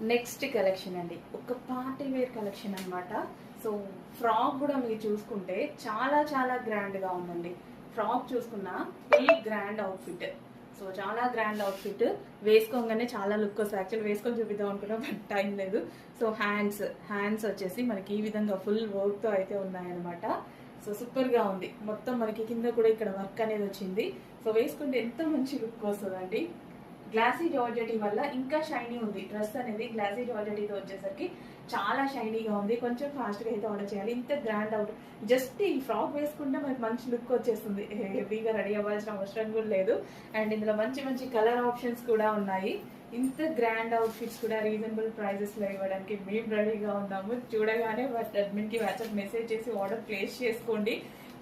Next collection అండి, ఒక party wear collection అన్నమాట. సో ఫ్రాక్ కూడా మీరు చూసుకుంటే చాలా చాలా గ్రాండ్ గా ఉందండి. ఫ్రాక్ చూసుకున్నా ఫుల్ గ్రాండ్ అవుట్ఫిట్. సో చాలా గ్రాండ్ అవుట్ఫిట్, వేసుకోగానే చాలా లుక్ వస్తుంది. యాక్చువల్ వేసుకొని చూపిద్దాం అనుకున్నా బట్ టైం లేదు. సో హ్యాండ్స్ వచ్చేసి మనకి ఈ విధంగా ఫుల్ వర్క్ తో అయితే ఉన్నాయన్నమాట. సో సూపర్ గా ఉంది. మొత్తం మనకి కింద కూడా ఇక్కడ వర్క్ అనేది వచ్చింది. సో వేసుకుంటే ఎంత మంచి లుక్ వస్తుందండి. గ్లాసీ జార్జెటీ వల్ల ఇంకా షైనీ ఉంది. డ్రెస్ అనేది గ్లాసీ జార్జెటీతో వచ్చేసరికి చాలా షైనీగా ఉంది. కొంచెం ఫాస్ట్గా అయితే ఆర్డర్ చేయాలి. ఇంత గ్రాండ్ అవుట్, జస్ట్ ఈ ఫ్రాక్ వేసుకుంటే మనకి మంచి లుక్ వచ్చేస్తుంది. హెవీగా రెడీ అవ్వాల్సిన అవసరం కూడా లేదు. అండ్ ఇందులో మంచి మంచి కలర్ ఆప్షన్స్ కూడా ఉన్నాయి. ఇంత గ్రాండ్ అవుట్ఫిట్స్ కూడా రీజనబుల్ ప్రైజెస్ లో ఇవ్వడానికి మేము రెడీగా ఉన్నాము. చూడగానే అడ్మిన్ కి వాట్సాప్ మెసేజ్ చేసి ఆర్డర్ ప్లేస్ చేసుకోండి.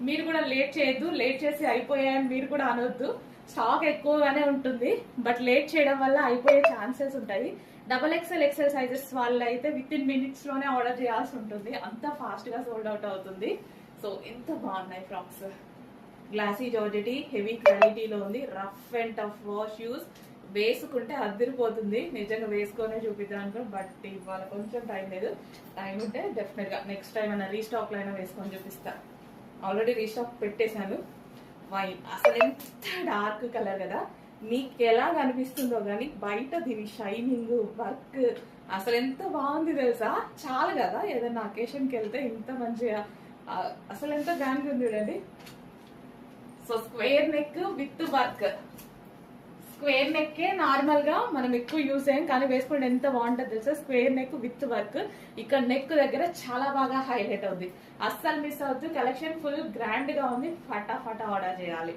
మీరు కూడా లేట్ చేయొద్దు. లేట్ చేసి అయిపోయాయని మీరు కూడా అనొద్దు. స్టాక్ ఎక్కువగానే ఉంటుంది, బట్ లేట్ చేయడం వల్ల అయిపోయే ఛాన్సెస్ ఉంటాయి. XXL సైజెస్ వాళ్ళు అయితే విత్ ఇన్ మినిట్స్ లోనే ఆర్డర్ చేయాల్సి ఉంటుంది. అంత ఫాస్ట్ గా సోల్డ్ అవుట్ అవుతుంది. సో ఎంత బాగున్నాయి ఫ్రాక్స్. గ్లాసీ జార్జెటీ హెవీ క్వాలిటీలో ఉంది. Rough and tough wash use, వేసుకుంటే అదిరిపోతుంది. నిజంగా వేసుకొనే చూపిద్దాం అనుకో, బట్ ఇవాళ కొంచెం టైం లేదు. టైం ఉంటే డెఫినెట్ గా నెక్స్ట్ టైం అయినా రీస్టాక్ లో అయినా వేసుకొని చూపిస్తా. ఆల్రెడీ రీస్టాక్ పెట్టేశాను. వైన్ అసలు ఎంత డార్క్ కలర్ కదా, మీకు ఎలా కనిపిస్తుందో కానీ బయట దీని షైనింగ్ వర్క్ అసలు ఎంత బాగుంది తెలుసా. చాలా కదా ఏదైనా అకేషన్కి వెళ్తే ఇంత మంచిగా అసలు ఎంత గ్రాండ్ ఉంది చూడండి. So square neck with work. Square neck normal గా మనం ఎక్కువ యూజ్ చేయం, కానీ వేసుకుంటే ఎంత బాగుంటుంది తెలుసా. స్క్వేర్ నెక్ విత్ వర్క్, ఇక్కడ నెక్ దగ్గర చాలా బాగా హైలైట్ అవుతుంది. అస్సలు మిస్ అవుతుంది. కలెక్షన్ ఫుల్ గ్రాండ్ గా ఉంది. ఫటాఫటా ఆర్డర్ చేయాలి.